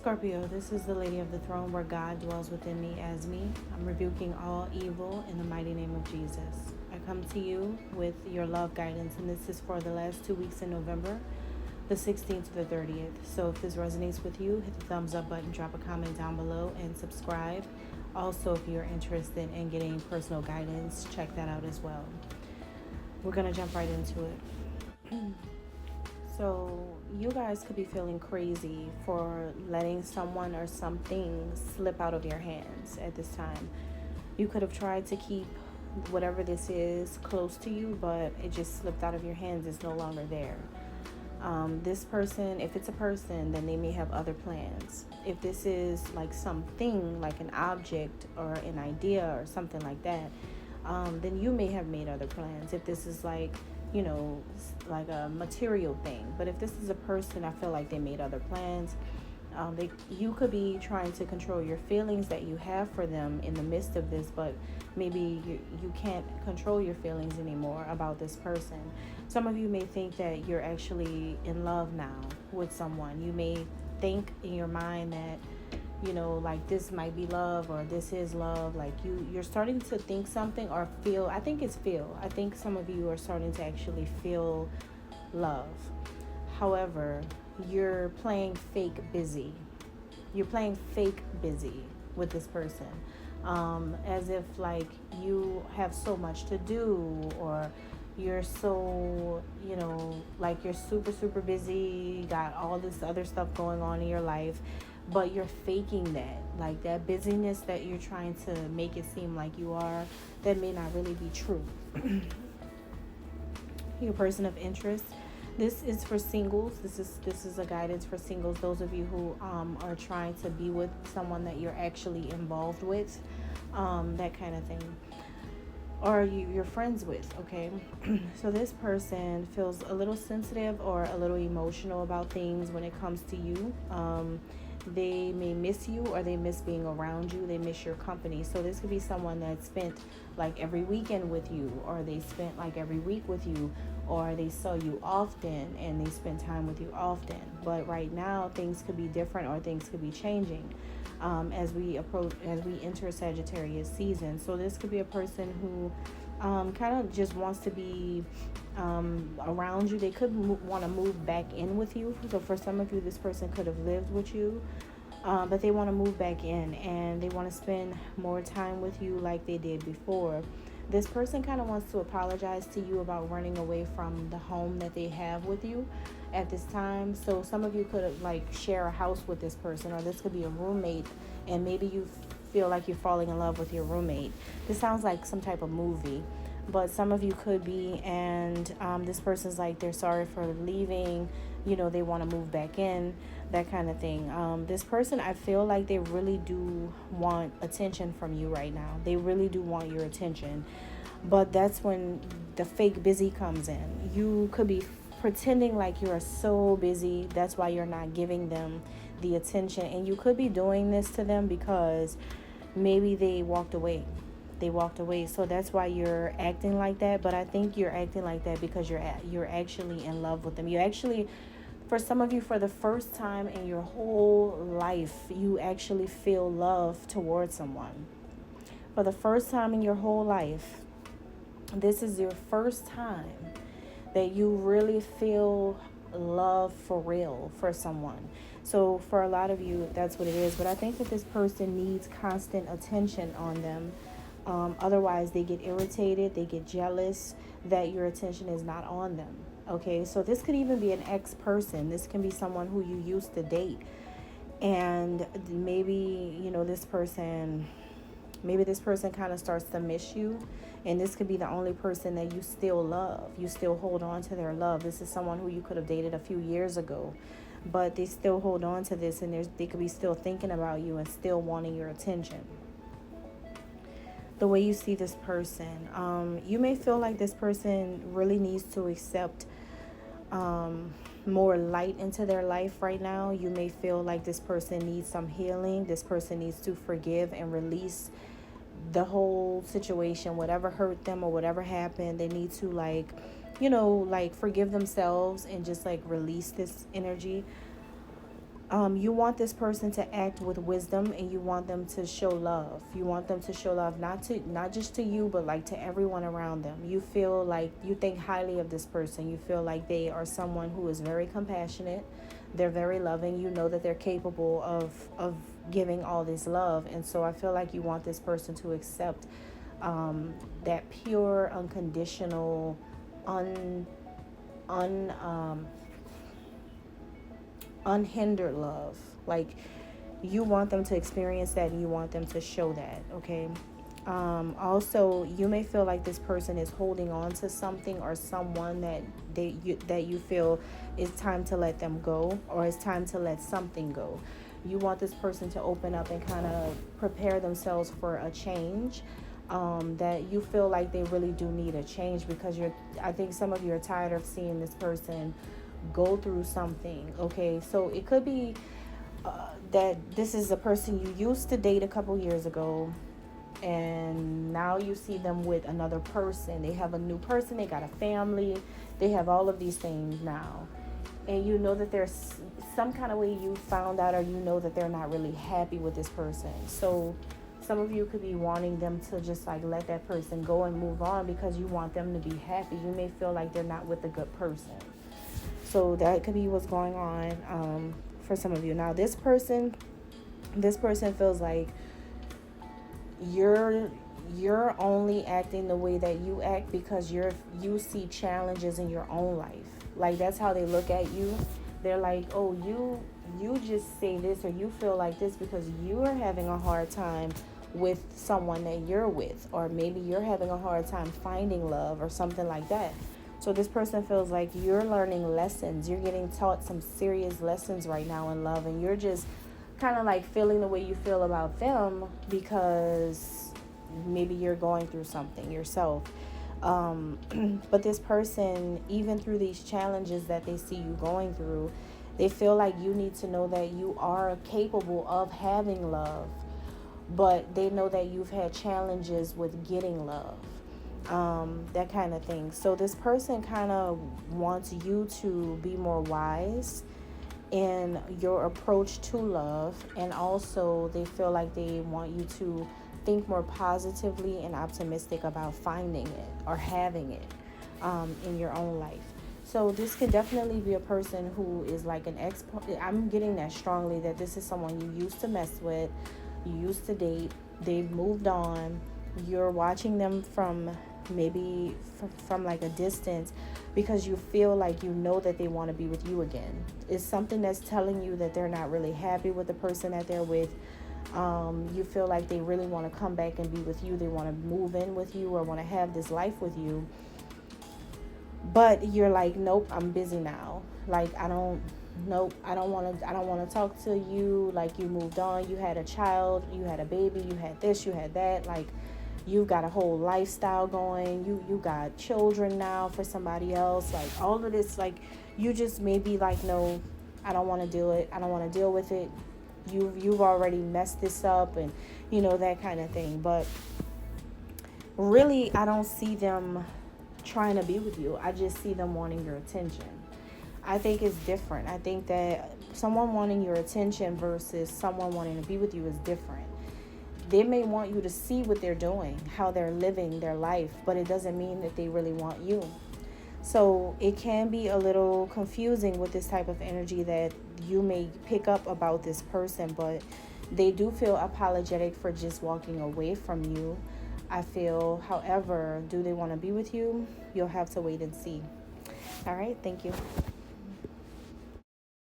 Scorpio, this is the Lady of the Throne where God dwells within me as me. I'm rebuking all evil in the mighty name of Jesus. I come to you with your love guidance, and this is for the last 2 weeks in November, the 16th to the 30th. So if this resonates with you, hit the thumbs up button, drop a comment down below, and subscribe. Also, if you're interested in getting personal guidance, check that out as well. We're going to jump right into it. So you guys could be feeling crazy for letting someone or something slip out of your hands at this time. You could have tried to keep whatever this is close to you, but it just slipped out of your hands. It's no longer there. This person, if it's a person, then they may have other plans. If this is like something, like an object or an idea or something like that, then you may have made other plans. If this is like, like a material thing. But if this is a person, I feel like they made other plans. You could be trying to control your feelings that you have for them in the midst of this, but maybe you can't control your feelings anymore about this person. Some of you may think that you're actually in love now with someone. You may think in your mind that, like this might be love or this is love. Like you're starting to think something or feel. I think some of you are starting to actually feel love. However, you're playing fake busy. You're playing fake busy with this person. As if like you have so much to do, or you're so, like you're super, super busy, got all this other stuff going on in your life, but you're faking that. Like that busyness that you're trying to make it seem like you are, that may not really be true. You're a person of interest. This is for singles. This is a guidance for singles. Those of you who are trying to be with someone that you're actually involved with, that kind of thing, or you're friends with. Okay, so this person feels a little sensitive or a little emotional about things when it comes to you. They may miss you, or they miss being around you. They miss your company. So this could be someone that spent like every weekend with you, or they spent like every week with you, or they saw you often and they spend time with you often. But right now things could be different, or things could be changing as we enter Sagittarius season. So this could be a person who kind of just wants to be around you. They could want to move back in with you. So for some of you, this person could have lived with you, but they want to move back in, and they want to spend more time with you like they did before. This person kind of wants to apologize to you about running away from the home that they have with you at this time. So some of you could like share a house with this person, or this could be a roommate, and maybe you feel like you're falling in love with your roommate. This sounds like some type of movie, but some of you could be, and this person's like they're sorry for leaving, they want to move back in, that kind of thing. This person, I feel like they really do want attention from you right now. They really do want your attention, but that's when the fake busy comes in. You could be pretending like you are so busy. That's why you're not giving them the attention, and you could be doing this to them because maybe they walked away. So that's why you're acting like that. But I think you're acting like that because you're actually in love with them. You actually, for some of you, for the first time in your whole life, you actually feel love towards someone. For the first time in your whole life, this is your first time that you really feel love for real for someone. So for a lot of you, that's what it is. But I think that this person needs constant attention on them. Otherwise, they get irritated, they get jealous that your attention is not on them. Okay, so this could even be an ex-person. This can be someone who you used to date. And maybe, this person kind of starts to miss you. And this could be the only person that you still love. You still hold on to their love. This is someone who you could have dated a few years ago, but they still hold on to this, and they could be still thinking about you and still wanting your attention. The way you see this person, you may feel like this person really needs to accept more light into their life right now. You may feel like this person needs some healing. This person needs to forgive and release the whole situation, whatever hurt them or whatever happened. They need to forgive themselves and just release this energy. You want this person to act with wisdom, and you want them to show love. You want them to show love, not just to you, but like to everyone around them. You feel like you think highly of this person. You feel like they are someone who is very compassionate. They're very loving. You know that they're capable of giving all this love. And so I feel like you want this person to accept that pure, unconditional, unhindered love. Like, you want them to experience that, and you want them to show that. Okay. Also, you may feel like this person is holding on to something or someone that you feel it's time to let them go, or it's time to let something go. You want this person to open up and kind of prepare themselves for a change. That you feel like they really do need a change, because I think some of you are tired of seeing this person go through something. Okay, so it could be that this is a person you used to date a couple years ago, and now you see them with another person. They have a new person, they got a family, they have all of these things now, and you know that there's some kind of way you found out, or you know that they're not really happy with this person. So some of you could be wanting them to just like let that person go and move on, because you want them to be happy. You may feel like they're not with a good person. So that could be what's going on for some of you. Now, this person feels like you're only acting the way that you act because you see challenges in your own life. Like, that's how they look at you. They're like, oh, you just say this, or you feel like this because you are having a hard time with someone that you're with, or maybe you're having a hard time finding love or something like that. So this person feels like you're learning lessons. You're getting taught some serious lessons right now in love, and you're just kind of like feeling the way you feel about them because maybe you're going through something yourself. But this person, even through these challenges that they see you going through, they feel like you need to know that you are capable of having love, but they know that you've had challenges with getting love. That kind of thing. So this person kind of wants you to be more wise in your approach to love, and also they feel like they want you to think more positively and optimistic about finding it or having it in your own life. So this could definitely be a person who is like an I'm getting that strongly, that this is someone you used to mess with, you used to date, they've moved on, you're watching them from maybe from like a distance, because you feel like you know that they want to be with you again. It's something that's telling you that they're not really happy with the person that they're with. You feel like they really want to come back and be with you. They want to move in with you or want to have this life with you. But you're like, nope, I'm busy now. Like, I don't want to talk to you. Like, you moved on, you had a child, you had a baby, you had this, you had that. Like, you've got a whole lifestyle going. You got children now for somebody else. Like, all of this, like, you just may be like, no, I don't want to do it. I don't want to deal with it. You've already messed this up, and that kind of thing. But really, I don't see them trying to be with you. I just see them wanting your attention. I think it's different. I think that someone wanting your attention versus someone wanting to be with you is different. They may want you to see what they're doing, how they're living their life, but it doesn't mean that they really want you. So it can be a little confusing with this type of energy that you may pick up about this person, but they do feel apologetic for just walking away from you. I feel, however, do they want to be with you? You'll have to wait and see. All right, thank you.